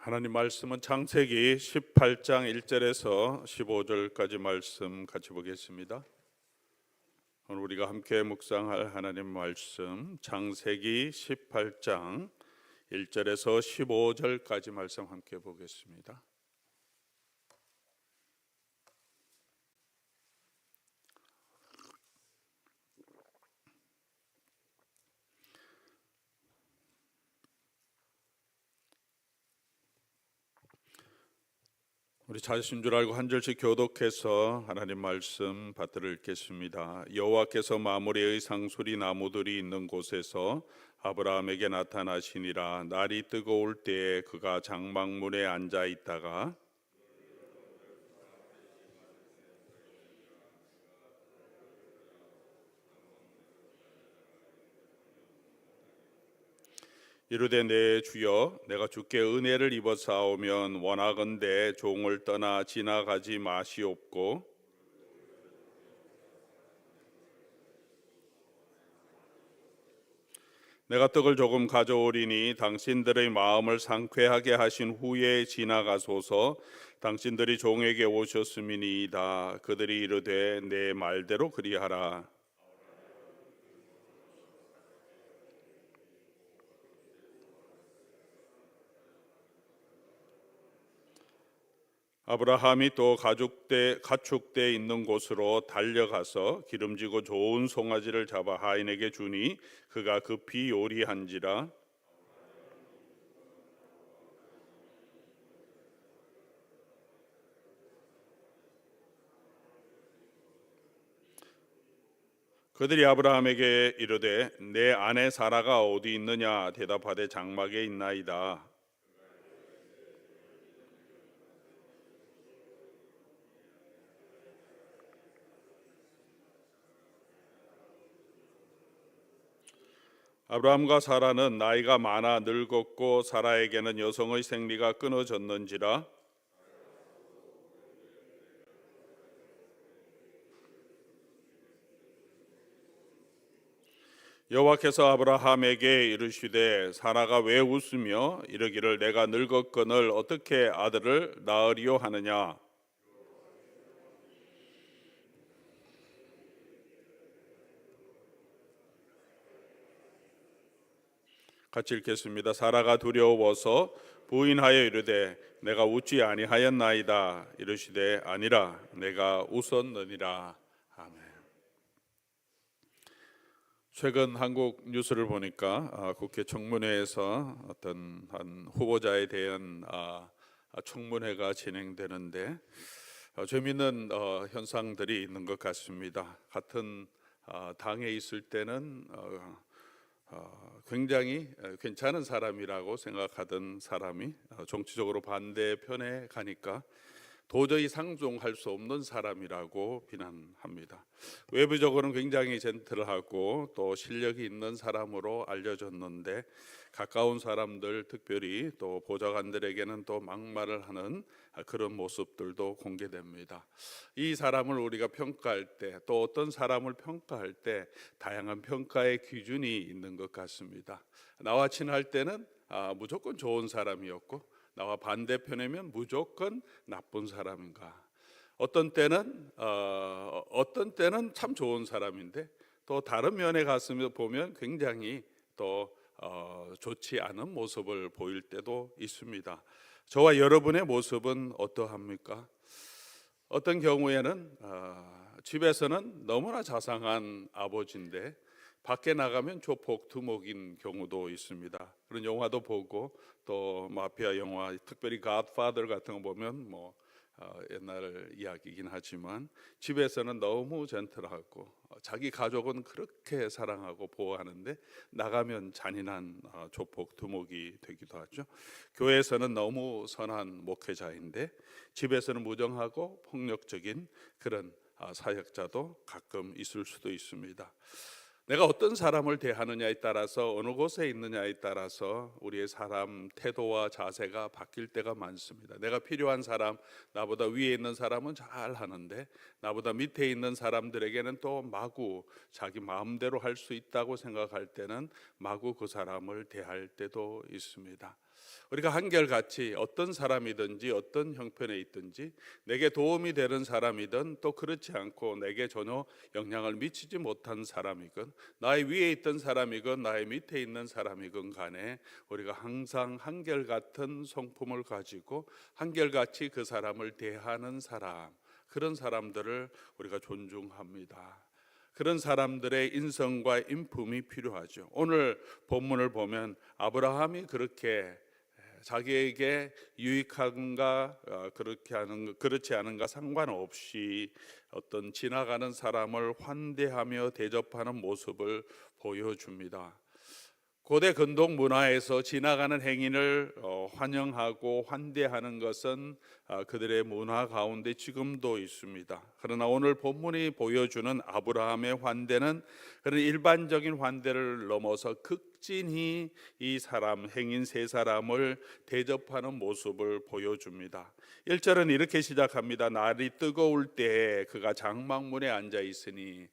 하나님 말씀은 창세기 18장 1절에서 15절까지 말씀 같이 보겠습니다. 오늘 우리가 함께 묵상할 하나님 말씀 창세기 18장 1절에서 15절까지 말씀 함께 보겠습니다. 우리 자신 줄 알고 한 절씩 교독해서 하나님 말씀 받들어 읽겠습니다. 여호와께서 마므레의 상수리 나무들이 있는 곳에서 아브라함에게 나타나시니라. 날이 뜨거울 때에 그가 장막문에 앉아 있다가 이르되 내 주여 내가 주께 은혜를 입어 싸우면 원하건대 종을 떠나 지나가지 마시옵고 내가 떡을 조금 가져오리니 당신들의 마음을 상쾌하게 하신 후에 지나가소서. 당신들이 종에게 오셨음이니이다. 그들이 이르되 내 말대로 그리하라. 아브라함이 또 가축대 있는 곳으로 달려가서 기름지고 좋은 송아지를 잡아 하인에게 주니 그가 급히 요리한지라. 그들이 아브라함에게 이르되 내 아내 사라가 어디 있느냐 대답하되 장막에 있나이다. 아브라함과 사라는 나이가 많아 늙었고 사라에게는 여성의 생리가 끊어졌는지라. 여호와께서 아브라함에게 이르시되 사라가 왜 웃으며 이르기를 내가 늙었거늘 어떻게 아들을 낳으리요 하느냐. 같이 읽겠습니다. 사라가 두려워서 부인하여 이르되 내가 웃지 아니하였나이다. 이르시되 아니라 내가 웃었느니라. 아멘. 최근 한국 뉴스를 보니까 국회 청문회에서 어떤 한 후보자에 대한 청문회가 진행되는데 재미있는 현상들이 있는 것 같습니다. 같은 당에 있을 때는 굉장히 괜찮은 사람이라고 생각하던 사람이 정치적으로 반대편에 가니까 도저히 상종할 수 없는 사람이라고 비난합니다. 외부적으로는 굉장히 젠틀하고 또 실력이 있는 사람으로 알려졌는데 가까운 사람들 특별히 또 보좌관들에게는 또 막말을 하는 그런 모습들도 공개됩니다. 이 사람을 우리가 평가할 때 또 어떤 사람을 평가할 때 다양한 평가의 기준이 있는 것 같습니다. 나와 친할 때는 무조건 좋은 사람이었고 나와 반대편이면 무조건 나쁜 사람인가. 어떤 때는 참 좋은 사람인데 또 다른 면에 갔으면 보면 굉장히 또 좋지 않은 모습을 보일 때도 있습니다. 저와 여러분의 모습은 어떠합니까? 어떤 경우에는 집에서는 너무나 자상한 아버지인데 밖에 나가면 조폭두목인 경우도 있습니다. 그런 영화도 보고 또 마피아 영화, 특별히 갓파더 같은 거 보면 옛날 이야기이긴 하지만 집에서는 너무 젠틀하고 자기 가족은 그렇게 사랑하고 보호하는데 나가면 잔인한 조폭두목이 되기도 하죠. 교회에서는 너무 선한 목회자인데 집에서는 무정하고 폭력적인 그런 사역자도 가끔 있을 수도 있습니다. 내가 어떤 사람을 대하느냐에 따라서, 어느 곳에 있느냐에 따라서 우리의 사람 태도와 자세가 바뀔 때가 많습니다. 내가 필요한 사람, 나보다 위에 있는 사람은 잘 하는데 나보다 밑에 있는 사람들에게는 또 마구 자기 마음대로 할 수 있다고 생각할 때는 마구 그 사람을 대할 때도 있습니다. 우리가 한결같이 어떤 사람이든지 어떤 형편에 있든지 내게 도움이 되는 사람이든 또 그렇지 않고 내게 전혀 영향을 미치지 못한 사람이건, 나의 위에 있던 사람이건 나의 밑에 있는 사람이건 간에 우리가 항상 한결같은 성품을 가지고 한결같이 그 사람을 대하는 사람, 그런 사람들을 우리가 존중합니다. 그런 사람들의 인성과 인품이 필요하죠. 오늘 본문을 보면 아브라함이 그렇게 자기에게 유익한가 그렇지 않은가 상관없이 어떤 지나가는 사람을 환대하며 대접하는 모습을 보여줍니다. 고대 근동 문화에서 지나가는 행인을 환영하고 환대하는 것은 그들의 문화 가운데 지금도 있습니다. 그러나 오늘 본문이 보여주는 아브라함의 환대는 그런 일반적인 환대를 넘어서 극진히 이 사람, 행인 세 사람을 대접하는 모습을 보여줍니다. 1절은 이렇게 시작합니다. 날이 뜨거울 때에 그가 장막문에 앉아 있으니.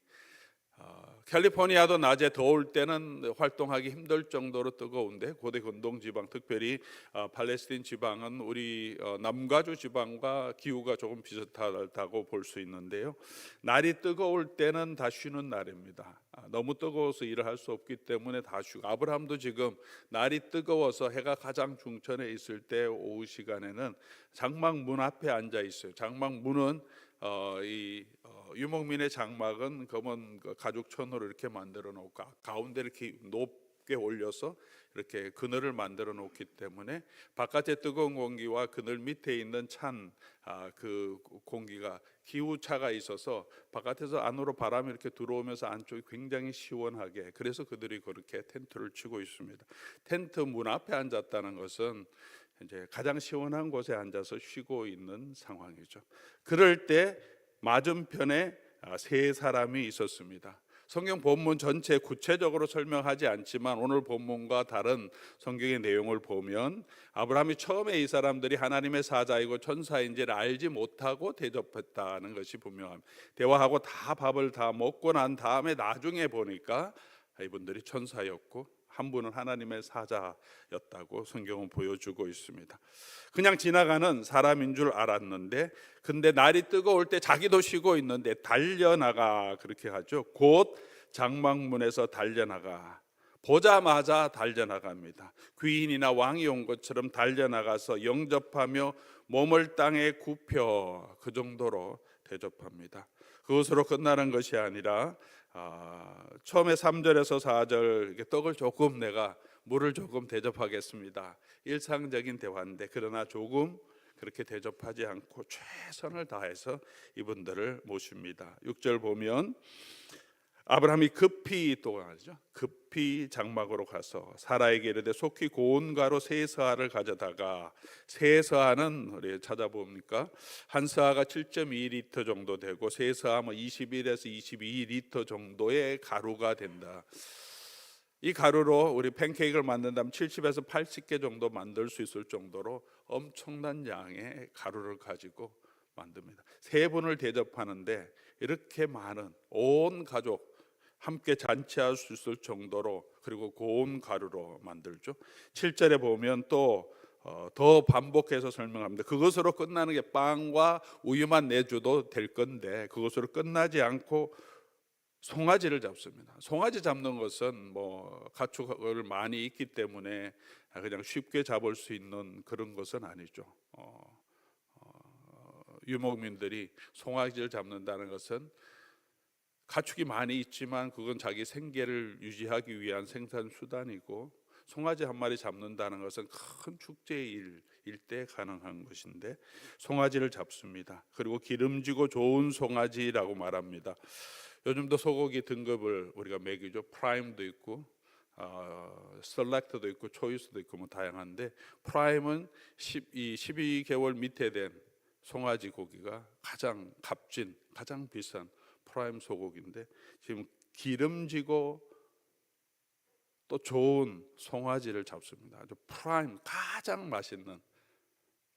캘리포니아도 낮에 더울 때는 활동하기 힘들 정도로 뜨거운데, 고대 근동 지방, 특별히 팔레스틴 지방은 우리 남가주 지방과 기후가 조금 비슷하다고 볼 수 있는데요. 날이 뜨거울 때는 다 쉬는 날입니다. 너무 뜨거워서 일을 할 수 없기 때문에 다 쉬고, 아브라함도 지금 날이 뜨거워서 해가 가장 중천에 있을 때 오후 시간에는 장막문 앞에 앉아 있어요. 장막문은 유목민의 장막은 검은 가죽천으로 이렇게 만들어 놓고 가운데 이렇게 높게 올려서 이렇게 그늘을 만들어 놓기 때문에 바깥의 뜨거운 공기와 그늘 밑에 있는 찬 그 공기가 기후차가 있어서 바깥에서 안으로 바람이 이렇게 들어오면서 안쪽이 굉장히 시원하게, 그래서 그들이 그렇게 텐트를 치고 있습니다. 텐트 문 앞에 앉았다는 것은 이제 가장 시원한 곳에 앉아서 쉬고 있는 상황이죠. 그럴 때 맞은편에 세 사람이 있었습니다. 성경 본문 전체 구체적으로 설명하지 않지만 오늘 본문과 다른 성경의 내용을 보면 아브라함이 처음에 이 사람들이 하나님의 사자이고 천사인지를 알지 못하고 대접했다는 것이 분명합니다. 대화하고 다 밥을 다 먹고 난 다음에 나중에 보니까 이분들이 천사였고 한 분은 하나님의 사자였다고 성경은 보여주고 있습니다. 그냥 지나가는 사람인 줄 알았는데, 근데 날이 뜨거울 때 자기도 쉬고 있는데 달려나가, 그렇게 하죠. 곧 장막문에서 달려나가. 보자마자 달려나갑니다. 귀인이나 왕이 온 것처럼 달려나가서 영접하며 몸을 땅에 굽혀 그 정도로 대접합니다. 그것으로 끝나는 것이 아니라 처음에 3절에서 4절 떡을 조금, 내가 물을 조금 대접하겠습니다. 일상적인 대화인데 그러나 조금 그렇게 대접하지 않고 최선을 다해서 이분들을 모십니다. 6절 보면 아브라함이 급히 또 하죠. 급히 장막으로 가서 사라에게 이르되 속히 고운 가루 세 서아를 가져다가, 세 서아는 우리 찾아보니까 한 서아가 7.2리터 정도 되고 세 서아면 21에서 22리터 정도의 가루가 된다. 이 가루로 우리 팬케이크를 만든다면 70에서 80개 정도 만들 수 있을 정도로 엄청난 양의 가루를 가지고 만듭니다. 세 분을 대접하는데 이렇게 많은, 온 가족 함께 잔치할 수 있을 정도로, 그리고 고운 가루로 만들죠. 7절에 보면 또 더 반복해서 설명합니다. 그것으로 끝나는 게 빵과 우유만 내줘도 될 건데 그것으로 끝나지 않고 송아지를 잡습니다. 송아지 잡는 것은 뭐 가축을 많이 있기 때문에 그냥 쉽게 잡을 수 있는 그런 것은 아니죠. 유목민들이 송아지를 잡는다는 것은 가축이 많이 있지만 그건 자기 생계를 유지하기 위한 생산 수단이고, 송아지 한 마리 잡는다는 것은 큰 축제의 일일 때 가능한 것인데 송아지를 잡습니다. 그리고 기름지고 좋은 송아지라고 말합니다. 요즘도 소고기 등급을 우리가 매기죠. 프라임도 있고 셀렉트도 있고 초이스도 있고 뭐 다양한데, 프라임은 12개월 밑에 된 송아지 고기가 가장 값진, 가장 비싼 프라임 소고기인데, 지금 기름지고 또 좋은 송아지를 잡습니다. 아주 프라임, 가장 맛있는,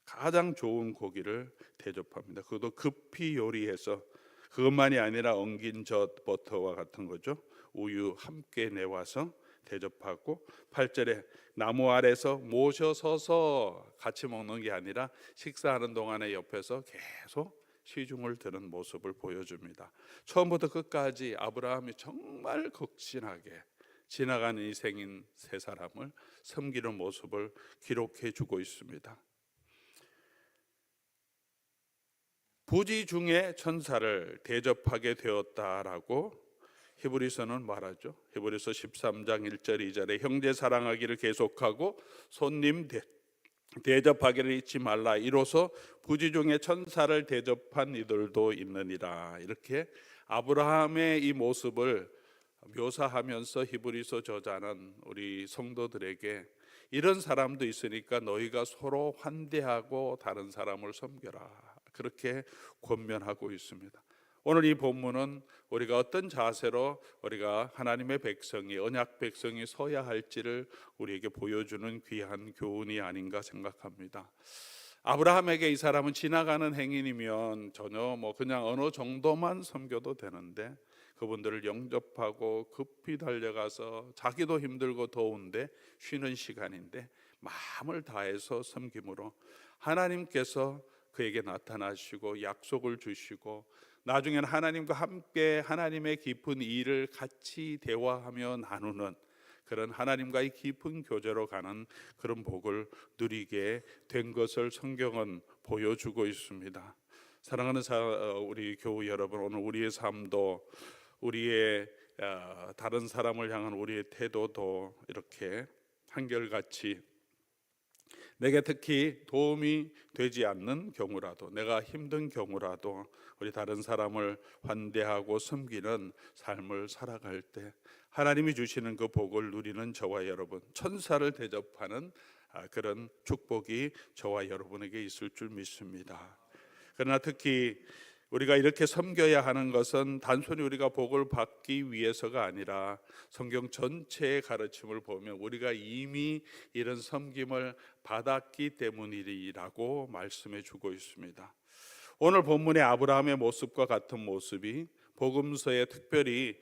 가장 좋은 고기를 대접합니다. 그것도 급히 요리해서, 그것만이 아니라 엉긴 젖, 버터와 같은 거죠, 우유 함께 내와서 대접하고, 8절에 나무 아래서 모셔서서 같이 먹는 게 아니라 식사하는 동안에 옆에서 계속 시중을 드는 모습을 보여줍니다. 처음부터 끝까지 아브라함이 정말 극진하게 지나가는 인생인 세 사람을 섬기는 모습을 기록해 주고 있습니다. 부지 중에 천사를 대접하게 되었다라고 히브리서는 말하죠. 히브리서 13장 1절 2절에 형제 사랑하기를 계속하고 손님 대접하기를 잊지 말라. 이로써 부지 중에 천사를 대접한 이들도 있느니라. 이렇게 아브라함의 이 모습을 묘사하면서 히브리서 저자는 우리 성도들에게 이런 사람도 있으니까 너희가 서로 환대하고 다른 사람을 섬겨라, 그렇게 권면하고 있습니다. 오늘 이 본문은 우리가 어떤 자세로 우리가 하나님의 백성이, 언약 백성이 서야 할지를 우리에게 보여주는 귀한 교훈이 아닌가 생각합니다. 아브라함에게 이 사람은 지나가는 행인이면 전혀 그냥 어느 정도만 섬겨도 되는데, 그분들을 영접하고 급히 달려가서 자기도 힘들고 더운데 쉬는 시간인데 마음을 다해서 섬김으로 하나님께서 그에게 나타나시고 약속을 주시고, 나중에는 하나님과 함께 하나님의 깊은 일을 같이 대화하며 나누는 그런 하나님과의 깊은 교제로 가는 그런 복을 누리게 된 것을 성경은 보여주고 있습니다. 사랑하는 우리 교우 여러분, 오늘 우리의 삶도, 우리의 다른 사람을 향한 우리의 태도도 이렇게 한결같이 내게 특히 도움이 되지 않는 경우라도, 내가 힘든 경우라도 우리 다른 사람을 환대하고 섬기는 삶을 살아갈 때 하나님이 주시는 그 복을 누리는 저와 여러분, 천사를 대접하는 그런 축복이 저와 여러분에게 있을 줄 믿습니다. 그러나 특히 우리가 이렇게 섬겨야 하는 것은 단순히 우리가 복을 받기 위해서가 아니라 성경 전체의 가르침을 보면 우리가 이미 이런 섬김을 받았기 때문이라고 말씀해 주고 있습니다. 오늘 본문의 아브라함의 모습과 같은 모습이 복음서에, 특별히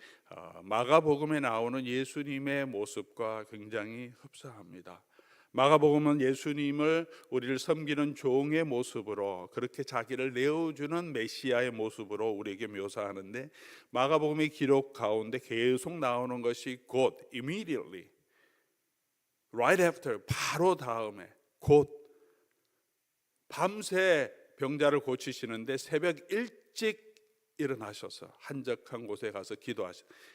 마가복음에 나오는 예수님의 모습과 굉장히 흡사합니다. 마가복음은 예수님을 우리를 섬기는 종의 모습으로, 그렇게 자기를 내어주는 메시아의 모습으로 우리에게 묘사하는데, 마가복음의 기록 가운데 계속 나오는 것이 곧, immediately, right after, 바로 다음에, 곧 밤새 병자를 고치시는데 새벽 일찍 일어나셔서 한적한 곳에 가서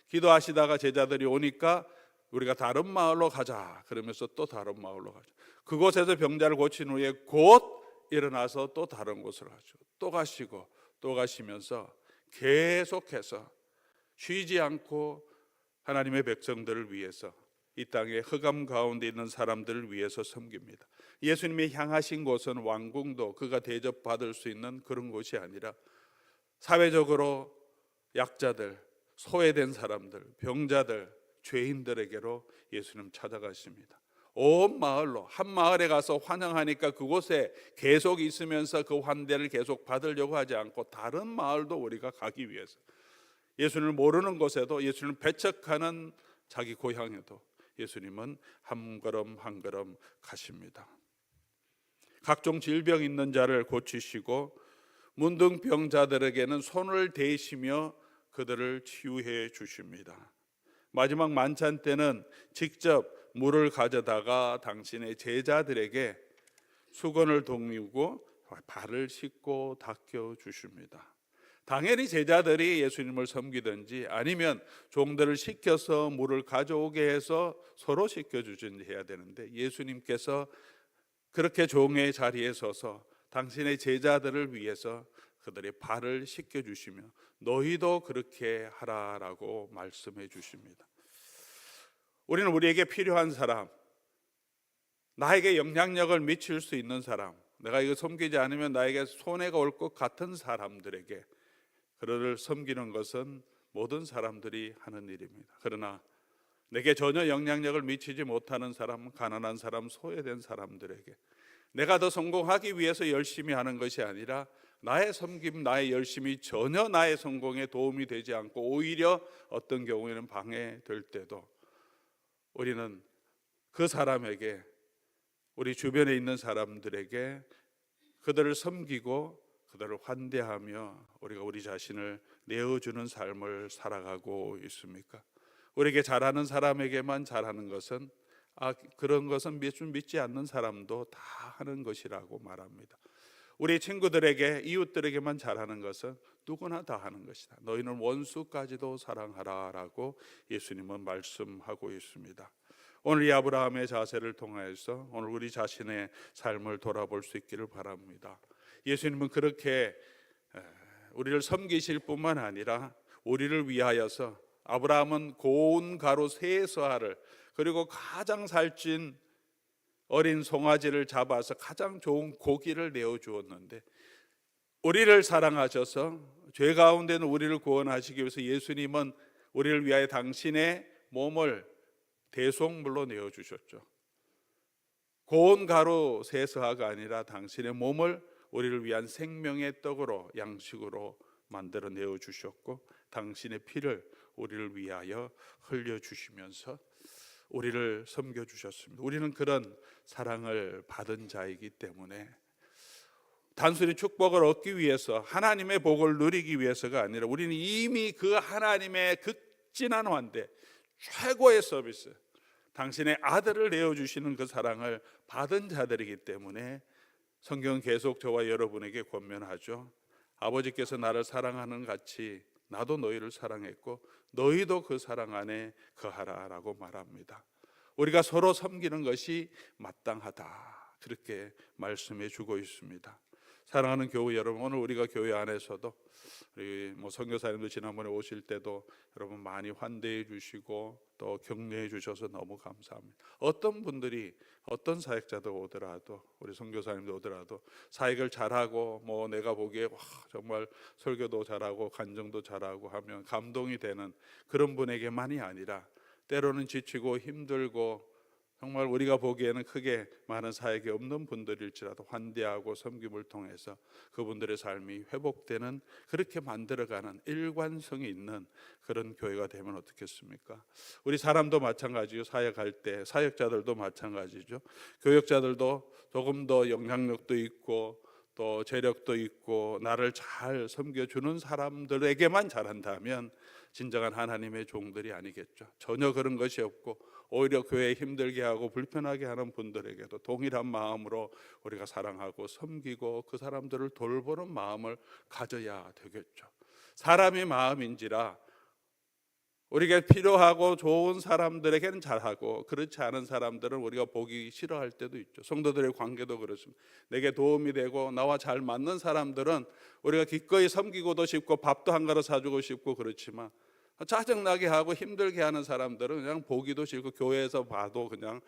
기도하시다가 제자들이 오니까 우리가 다른 마을로 가자 그러면서 또 다른 마을로 가죠. 그곳에서 병자를 고친 후에 곧 일어나서 또 다른 곳으로 가죠. 또 가시고 또 가시면서 계속해서 쉬지 않고 하나님의 백성들을 위해서, 이 땅에 흑암 가운데 있는 사람들을 위해서 섬깁니다. 예수님이 향하신 곳은 왕궁도 그가 대접받을 수 있는 그런 곳이 아니라 사회적으로 약자들, 소외된 사람들, 병자들, 죄인들에게로 예수님 찾아가십니다. 온 마을로, 한 마을에 가서 환영하니까 그곳에 계속 있으면서 그 환대를 계속 받으려고 하지 않고 다른 마을도 우리가 가기 위해서, 예수님을 모르는 곳에도, 예수님을 배척하는 자기 고향에도 예수님은 한 걸음 한 걸음 가십니다. 각종 질병 있는 자를 고치시고 문둥병자들에게는 손을 대시며 그들을 치유해 주십니다. 마지막 만찬 때는 직접 물을 가져다가 당신의 제자들에게 수건을 동이고 발을 씻고 닦여 주십니다. 당연히 제자들이 예수님을 섬기든지 아니면 종들을 시켜서 물을 가져오게 해서 서로 씻겨주든지 해야 되는데, 예수님께서 그렇게 종의 자리에 서서 당신의 제자들을 위해서 그들의 발을 씻겨주시며 너희도 그렇게 하라라고 말씀해 주십니다. 우리는 우리에게 필요한 사람, 나에게 영향력을 미칠 수 있는 사람, 내가 이거 섬기지 않으면 나에게 손해가 올 것 같은 사람들에게 그들을 섬기는 것은 모든 사람들이 하는 일입니다. 그러나 내게 전혀 영향력을 미치지 못하는 사람, 가난한 사람, 소외된 사람들에게 내가 더 성공하기 위해서 열심히 하는 것이 아니라 나의 섬김, 나의 열심이 전혀 나의 성공에 도움이 되지 않고 오히려 어떤 경우에는 방해될 때도 우리는 그 사람에게, 우리 주변에 있는 사람들에게 그들을 섬기고 그들을 환대하며 우리가 우리 자신을 내어주는 삶을 살아가고 있습니까? 우리에게 잘하는 사람에게만 잘하는 것은 그런 것은 믿지 않는 사람도 다 하는 것이라고 말합니다. 우리 친구들에게, 이웃들에게만 잘하는 것은 누구나 다 하는 것이다. 너희는 원수까지도 사랑하라 라고 예수님은 말씀하고 있습니다. 오늘 이 아브라함의 자세를 통해서 오늘 우리 자신의 삶을 돌아볼 수 있기를 바랍니다. 예수님은 그렇게 우리를 섬기실 뿐만 아니라 우리를 위하여서 아브라함은 고운 가루 세 서아를 그리고 가장 살찐 어린 송아지를 잡아서 가장 좋은 고기를 내어주었는데 우리를 사랑하셔서 죄 가운데 있는 우리를 구원하시기 위해서 예수님은 우리를 위하여 당신의 몸을 대속물로 내어주셨죠. 고운 가루 세 서아가 아니라 당신의 몸을 우리를 위한 생명의 떡으로, 양식으로 만들어 내어주셨고 당신의 피를 우리를 위하여 흘려주시면서 우리를 섬겨주셨습니다. 우리는 그런 사랑을 받은 자이기 때문에 단순히 축복을 얻기 위해서, 하나님의 복을 누리기 위해서가 아니라 우리는 이미 그 하나님의 극진한 환대, 최고의 서비스, 당신의 아들을 내어주시는 그 사랑을 받은 자들이기 때문에 성경은 계속 저와 여러분에게 권면하죠. 아버지께서 나를 사랑하는 같이 나도 너희를 사랑했고 너희도 그 사랑 안에 거하라라고 말합니다. 우리가 서로 섬기는 것이 마땅하다, 그렇게 말씀해 주고 있습니다. 사랑하는 교회 여러분, 오늘 우리가 교회 안에서도 우리 선교사님들 지난번에 오실 때도 여러분 많이 환대해 주시고 또 격려해 주셔서 너무 감사합니다. 어떤 분들이, 어떤 사역자들 오더라도, 우리 선교사님들 오더라도 사역을 잘하고 내가 보기에 정말 설교도 잘하고 간증도 잘하고 하면 감동이 되는 그런 분에게만이 아니라 때로는 지치고 힘들고 정말 우리가 보기에는 크게 많은 사역이 없는 분들일지라도 환대하고 섬김을 통해서 그분들의 삶이 회복되는, 그렇게 만들어가는 일관성이 있는 그런 교회가 되면 어떻겠습니까? 우리 사람도 마찬가지요. 사역할 때 사역자들도 마찬가지죠. 교역자들도 조금 더 영향력도 있고 또 재력도 있고 나를 잘 섬겨주는 사람들에게만 잘한다면 진정한 하나님의 종들이 아니겠죠. 전혀 그런 것이 없고 오히려 교회에 힘들게 하고 불편하게 하는 분들에게도 동일한 마음으로 우리가 사랑하고 섬기고 그 사람들을 돌보는 마음을 가져야 되겠죠. 사람의 마음인지라 우리가 필요하고 좋은 사람들에게는 잘하고 그렇지 않은 사람들은 우리가 보기 싫어할 때도 있죠. 성도들의 관계도 그렇습니다. 내게 도움이 되고 나와 잘 맞는 사람들은 우리가 기꺼이 섬기고도 싶고 밥도 한 그릇 사주고 싶고 그렇지만 짜증나게 하고 힘들게 하는 사람들은 그냥 보기도 싫고 교회에서 봐도 그냥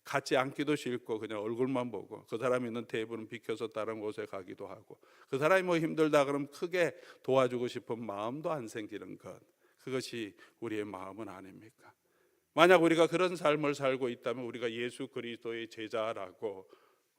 같이 앉기도 싫고 그냥 얼굴만 보고 그 사람이 있는 테이블은 비켜서 다른 곳에 가기도 하고 그 사람이 힘들다 그러면 크게 도와주고 싶은 마음도 안 생기는 것, 그것이 우리의 마음은 아닙니까? 만약 우리가 그런 삶을 살고 있다면 우리가 예수 그리스도의 제자라고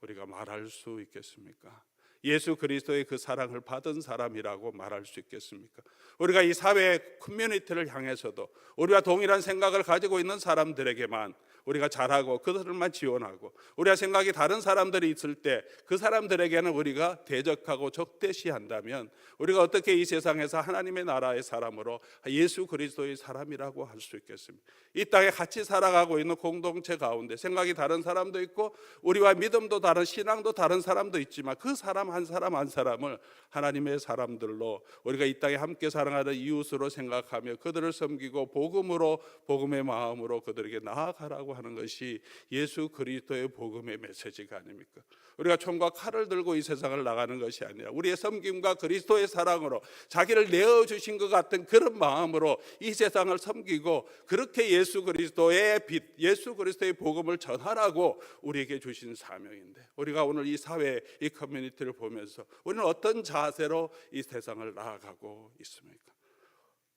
우리가 말할 수 있겠습니까? 예수 그리스도의 그 사랑을 받은 사람이라고 말할 수 있겠습니까? 우리가 이 사회 커뮤니티를 향해서도 우리와 동일한 생각을 가지고 있는 사람들에게만 우리가 잘하고 그들만 지원하고 우리가 생각이 다른 사람들이 있을 때 그 사람들에게는 우리가 대적하고 적대시한다면 우리가 어떻게 이 세상에서 하나님의 나라의 사람으로 예수 그리스도의 사람이라고 할 수 있겠습니까? 이 땅에 같이 살아가고 있는 공동체 가운데 생각이 다른 사람도 있고 우리와 믿음도 다른, 신앙도 다른 사람도 있지만 그 사람 한 사람 한 사람을 하나님의 사람들로 우리가 이 땅에 함께 사랑하는 이웃으로 생각하며 그들을 섬기고 복음으로, 복음의 마음으로 그들에게 나아가라고 하는 것이 예수 그리스도의 복음의 메시지가 아닙니까? 우리가 총과 칼을 들고 이 세상을 나가는 것이 아니라 우리의 섬김과 그리스도의 사랑으로 자기를 내어주신 것 같은 그런 마음으로 이 세상을 섬기고 그렇게 예수 그리스도의 빛, 예수 그리스도의 복음을 전하라고 우리에게 주신 사명인데 우리가 오늘 이 사회, 이 커뮤니티를 보면서 우리는 어떤 자세로 이 세상을 나아가고 있습니까?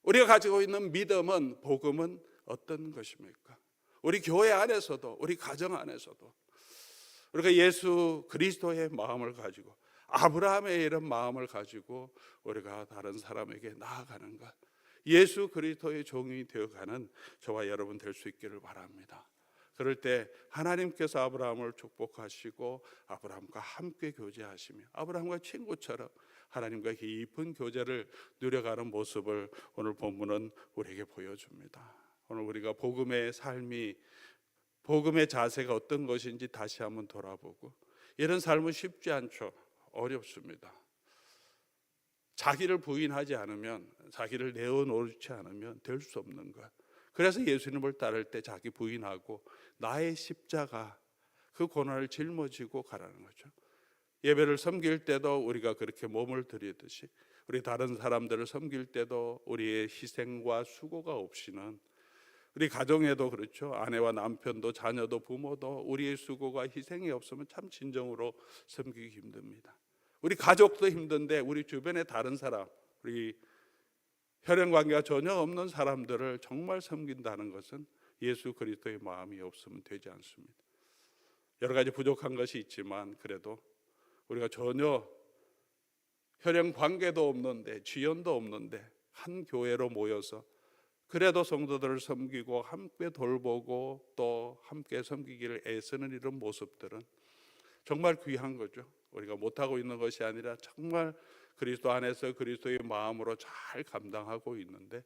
우리가 가지고 있는 믿음은, 복음은 어떤 것입니까? 우리 교회 안에서도, 우리 가정 안에서도 우리가 예수 그리스도의 마음을 가지고, 아브라함의 이런 마음을 가지고 우리가 다른 사람에게 나아가는 것, 예수 그리스도의 종이 되어가는 저와 여러분 될 수 있기를 바랍니다. 그럴 때 하나님께서 아브라함을 축복하시고 아브라함과 함께 교제하시며 아브라함과 친구처럼 하나님과 깊은 교제를 누려가는 모습을 오늘 본문은 우리에게 보여줍니다. 오늘 우리가 복음의 삶이, 복음의 자세가 어떤 것인지 다시 한번 돌아보고, 이런 삶은 쉽지 않죠. 어렵습니다. 자기를 부인하지 않으면, 자기를 내어놓지 않으면 될 수 없는 것. 그래서 예수님을 따를 때 자기 부인하고 나의 십자가, 그 고난을 짊어지고 가라는 거죠. 예배를 섬길 때도 우리가 그렇게 몸을 드리듯이 우리 다른 사람들을 섬길 때도 우리의 희생과 수고가 없이는, 우리 가정에도 그렇죠. 아내와 남편도 자녀도 부모도 우리의 수고가 희생이 없으면 참 진정으로 섬기기 힘듭니다. 우리 가족도 힘든데 우리 주변의 다른 사람, 우리 혈연관계가 전혀 없는 사람들을 정말 섬긴다는 것은 예수 그리스도의 마음이 없으면 되지 않습니다. 여러 가지 부족한 것이 있지만 그래도 우리가 전혀 혈연관계도 없는데, 지연도 없는데 한 교회로 모여서 그래도 성도들을 섬기고 함께 돌보고 또 함께 섬기기를 애쓰는 이런 모습들은 정말 귀한 거죠. 우리가 못하고 있는 것이 아니라 정말 그리스도 안에서 그리스도의 마음으로 잘 감당하고 있는데,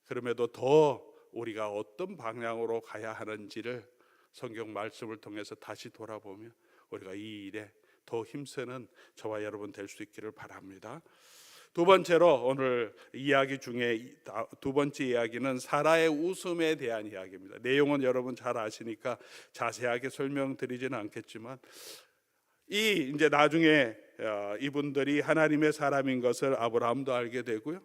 그럼에도 더 우리가 어떤 방향으로 가야 하는지를 성경 말씀을 통해서 다시 돌아보며 우리가 이 일에 더 힘쓰는 저와 여러분 될 수 있기를 바랍니다. 두 번째로 오늘 이야기 중에 두 번째 이야기는 사라의 웃음에 대한 이야기입니다. 내용은 여러분 잘 아시니까 자세하게 설명드리지는 않겠지만, 이제 나중에 이분들이 하나님의 사람인 것을 아브라함도 알게 되고요.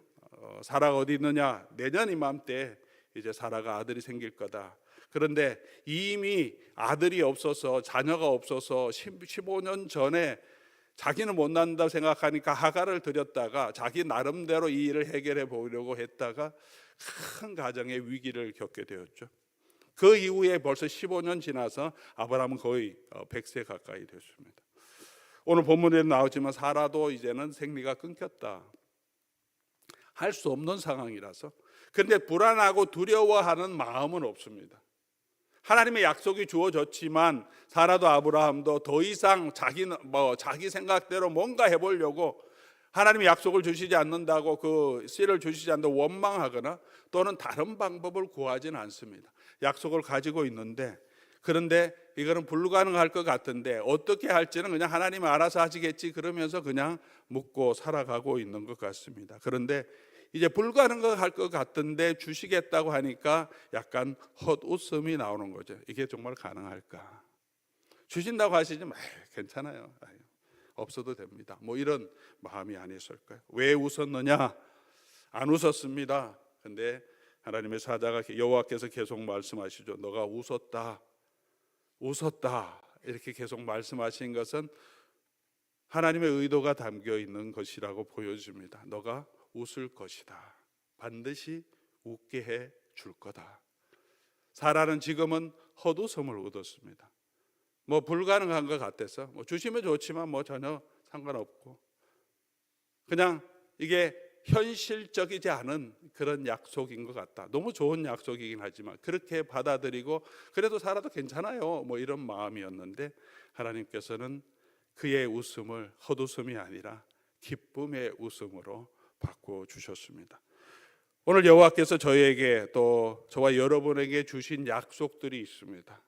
사라가 어디 있느냐? 내년 이맘때 이제 사라가 아들이 생길 거다. 그런데 이미 아들이 없어서, 자녀가 없어서 15년 전에 자기는 못 낳는다고 생각하니까 하갈을 들였다가 자기 나름대로 이 일을 해결해 보려고 했다가 큰 가정의 위기를 겪게 되었죠. 그 이후에 벌써 15년 지나서 아브라함은 거의 100세 가까이 됐습니다. 오늘 본문에 나오지만 사라도 이제는 생리가 끊겼다, 할 수 없는 상황이라서. 그런데 불안하고 두려워하는 마음은 없습니다. 하나님의 약속이 주어졌지만 사라도 아브라함도 더 이상 자기 생각대로 뭔가 해보려고, 하나님의 약속을 주시지 않는다고, 그 씨를 주시지 않는다고 원망하거나 또는 다른 방법을 구하지는 않습니다. 약속을 가지고 있는데, 그런데 이거는 불가능할 것 같은데 어떻게 할지는 그냥 하나님 알아서 하시겠지 그러면서 그냥 묵고 살아가고 있는 것 같습니다. 그런데 이제 불가능할 것 같은데 주시겠다고 하니까 약간 헛웃음이 나오는 거죠. 이게 정말 가능할까? 주신다고 하시지만 괜찮아요, 없어도 됩니다, 뭐 이런 마음이 아니었을까요? 왜 웃었느냐? 안 웃었습니다. 근데 하나님의 사자가, 여호와께서 계속 말씀하시죠. 너가 웃었다, 웃었다, 이렇게 계속 말씀하신 것은 하나님의 의도가 담겨 있는 것이라고 보여집니다. 너가 웃을 것이다, 반드시 웃게 해 줄 거다. 사라는 지금은 헛웃음을 얻었습니다. 뭐 불가능한 것 같아서 주시면 좋지만 전혀 상관없고, 그냥 이게 현실적이지 않은 그런 약속인 것 같다. 너무 좋은 약속이긴 하지만 그렇게 받아들이고 그래도 살아도 괜찮아요, 이런 마음이었는데, 하나님께서는 그의 웃음을 헛웃음이 아니라 기쁨의 웃음으로 바꿔주셨습니다. 오늘 여호와께서 저희에게, 또 저와 여러분에게 주신 약속들이 있습니다.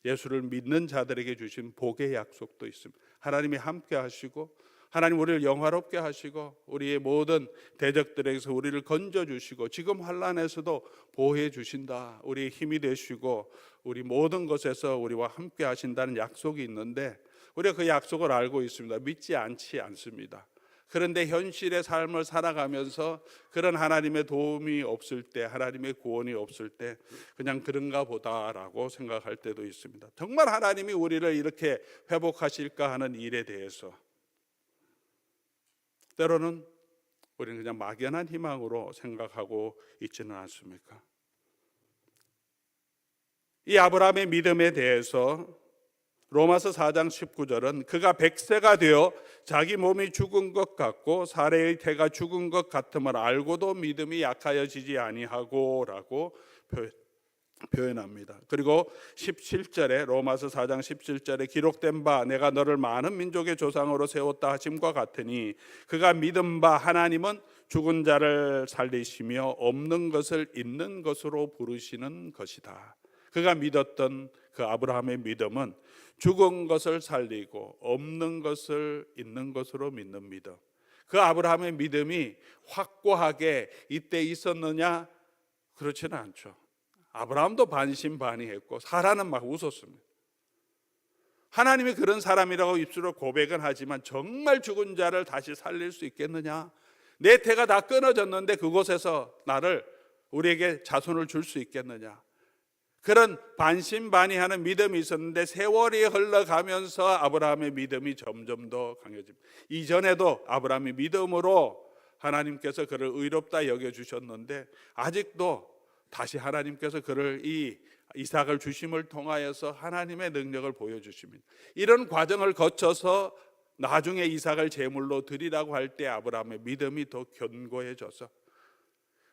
예수를 믿는 자들에게 주신 복의 약속도 있습니다. 하나님이 함께 하시고, 하나님 우리를 영화롭게 하시고, 우리의 모든 대적들에게서 우리를 건져주시고, 지금 환난에서도 보호해 주신다, 우리의 힘이 되시고 우리 모든 것에서 우리와 함께 하신다는 약속이 있는데, 우리가 그 약속을 알고 있습니다. 믿지 않지 않습니다. 그런데 현실의 삶을 살아가면서 그런 하나님의 도움이 없을 때, 하나님의 구원이 없을 때 그냥 그런가 보다라고 생각할 때도 있습니다. 정말 하나님이 우리를 이렇게 회복하실까 하는 일에 대해서 때로는 우리는 그냥 막연한 희망으로 생각하고 있지는 않습니까? 이 아브라함의 믿음에 대해서 로마서 4장 19절은 그가 100세가 되어 자기 몸이 죽은 것 같고 사례의 태가 죽은 것 같음을 알고도 믿음이 약하여지지 아니하고 라고 표현합니다. 그리고 17절에 로마서 4장 17절에 기록된 바 내가 너를 많은 민족의 조상으로 세웠다 하심과 같으니 그가 믿은 바 하나님은 죽은 자를 살리시며 없는 것을 있는 것으로 부르시는 것이다. 그가 믿었던 그 아브라함의 믿음은 죽은 것을 살리고 없는 것을 있는 것으로 믿는 믿음. 그 아브라함의 믿음이 확고하게 이때 있었느냐? 그렇지는 않죠. 아브라함도 반신반의했고 사라는 막 웃었습니다. 하나님이 그런 사람이라고 입술로 고백은 하지만 정말 죽은 자를 다시 살릴 수 있겠느냐? 내 태가 다 끊어졌는데 그곳에서 우리에게 자손을 줄 수 있겠느냐? 그런 반신반의하는 믿음이 있었는데 세월이 흘러가면서 아브라함의 믿음이 점점 더 강해집니다. 이전에도 아브라함이 믿음으로 하나님께서 그를 의롭다 여겨주셨는데 아직도 다시 하나님께서 그를 이삭을 주심을 통하여서 하나님의 능력을 보여주십니다. 이런 과정을 거쳐서 나중에 이삭을 제물로 드리라고 할 때 아브라함의 믿음이 더 견고해져서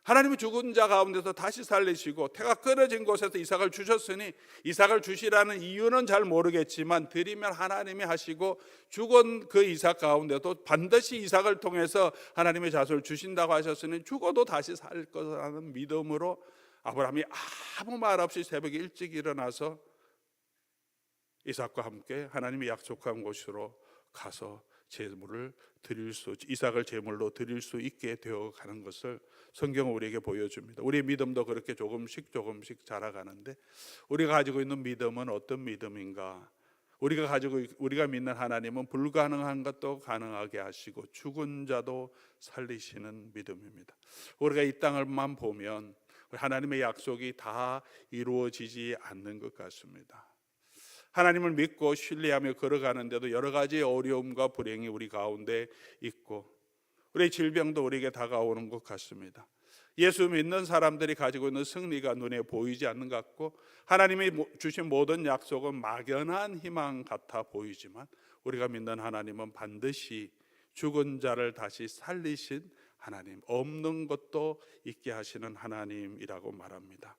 하나님이 죽은 자 가운데서 다시 살리시고 태가 끊어진 곳에서 이삭을 주셨으니 이삭을 주시라는 이유는 잘 모르겠지만 드리면 하나님이 하시고 죽은 그 이삭 가운데도 반드시 이삭을 통해서 하나님의 자손을 주신다고 하셨으니 죽어도 다시 살 거라는 믿음으로 아브라함이 아무 말 없이 새벽에 일찍 일어나서 이삭과 함께 하나님이 약속한 곳으로 가서 이삭을 제물로 드릴 수 있게 되어 가는 것을 성경은 우리에게 보여줍니다. 우리의 믿음도 그렇게 조금씩 자라가는데 우리가 가지고 있는 믿음은 어떤 믿음인가? 우리가 믿는 하나님은 불가능한 것도 가능하게 하시고 죽은 자도 살리시는 믿음입니다. 우리가 이 땅을만 보면 하나님의 약속이 다 이루어지지 않는 것 같습니다. 하나님을 믿고 신뢰하며 걸어가는데도 여러 가지 어려움과 불행이 우리 가운데 있고 우리의 질병도 우리에게 다가오는 것 같습니다. 예수 믿는 사람들이 가지고 있는 승리가 눈에 보이지 않는 것 같고 하나님이 주신 모든 약속은 막연한 희망 같아 보이지만 우리가 믿는 하나님은 반드시 죽은 자를 다시 살리신 하나님, 없는 것도 있게 하시는 하나님이라고 말합니다.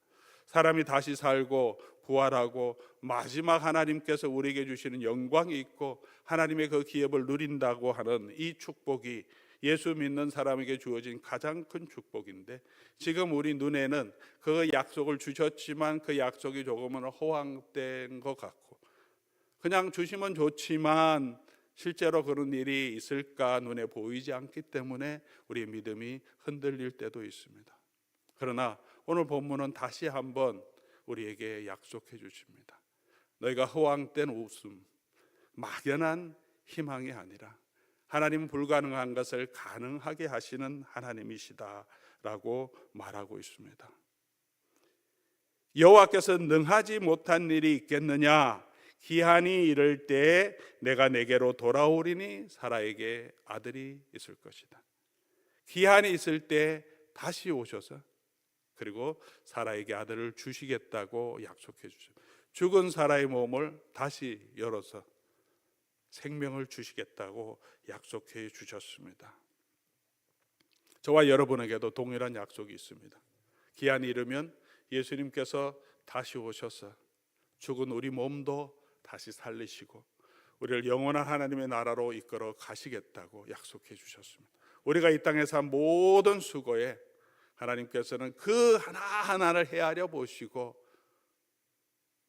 사람이 다시 살고 부활하고 마지막 하나님께서 우리에게 주시는 영광이 있고 하나님의 그 기업을 누린다고 하는 이 축복이 예수 믿는 사람에게 주어진 가장 큰 축복인데 지금 우리 눈에는 그 약속을 주셨지만 그 약속이 조금은 허황된 것 같고 그냥 주시면 좋지만 실제로 그런 일이 있을까 눈에 보이지 않기 때문에 우리의 믿음이 흔들릴 때도 있습니다. 그러나 오늘 본문은 다시 한번 우리에게 약속해 주십니다. 너희가 허황된 웃음, 막연한 희망이 아니라 하나님은 불가능한 것을 가능하게 하시는 하나님이시다라고 말하고 있습니다. 여호와께서 능하지 못한 일이 있겠느냐? 기한이 이를 때에 내가 내게로 돌아오리니 사라에게 아들이 있을 것이다. 기한이 있을 때 다시 오셔서 그리고 사라에게 아들을 주시겠다고 약속해 주셨습니다. 죽은 사라의 몸을 다시 열어서 생명을 주시겠다고 약속해 주셨습니다. 저와 여러분에게도 동일한 약속이 있습니다. 기한이 이르면 예수님께서 다시 오셔서 죽은 우리 몸도 다시 살리시고 우리를 영원한 하나님의 나라로 이끌어 가시겠다고 약속해 주셨습니다. 우리가 이 땅에서 한 모든 수고에 하나님께서는 그 하나하나를 헤아려 보시고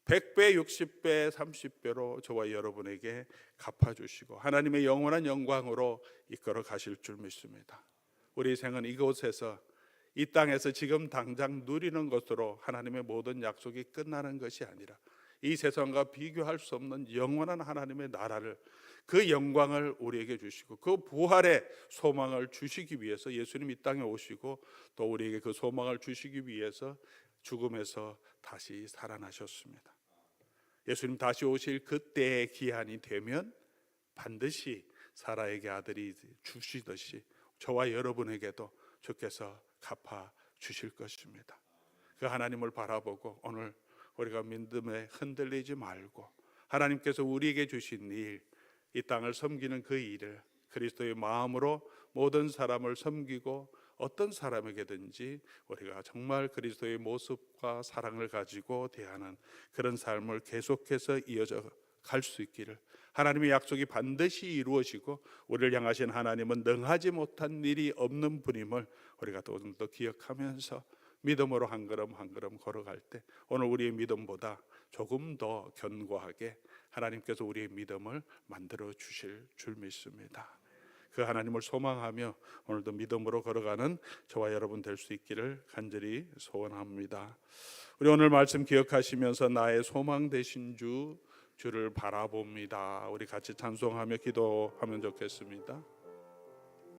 100배, 60배, 30배로 저와 여러분에게 갚아주시고 하나님의 영원한 영광으로 이끌어 가실 줄 믿습니다. 우리 생은 이곳에서 이 땅에서 지금 당장 누리는 것으로 하나님의 모든 약속이 끝나는 것이 아니라 이 세상과 비교할 수 없는 영원한 하나님의 나라를 그 영광을 우리에게 주시고 그 부활의 소망을 주시기 위해서 예수님 이 땅에 오시고 또 우리에게 그 소망을 주시기 위해서 죽음에서 다시 살아나셨습니다. 예수님 다시 오실 그때의 기한이 되면 반드시 사라에게 아들이 주시듯이 저와 여러분에게도 주께서 갚아 주실 것입니다. 그 하나님을 바라보고 오늘 우리가 믿음에 흔들리지 말고 하나님께서 우리에게 주신 일, 이 땅을 섬기는 그 일을 그리스도의 마음으로 모든 사람을 섬기고 어떤 사람에게든지 우리가 정말 그리스도의 모습과 사랑을 가지고 대하는 그런 삶을 계속해서 이어져 갈 수 있기를, 하나님의 약속이 반드시 이루어지고 우리를 향하신 하나님은 능하지 못한 일이 없는 분임을 우리가 더 기억하면서 믿음으로 한 걸음 한 걸음 걸어갈 때 오늘 우리의 믿음보다 조금 더 견고하게 하나님께서 우리의 믿음을 만들어 주실 줄 믿습니다. 그 하나님을 소망하며 오늘도 믿음으로 걸어가는 저와 여러분 될 수 있기를 간절히 소원합니다. 우리 오늘 말씀 기억하시면서 나의 소망 되신 주를 바라봅니다. 우리 같이 찬송하며 기도하면 좋겠습니다.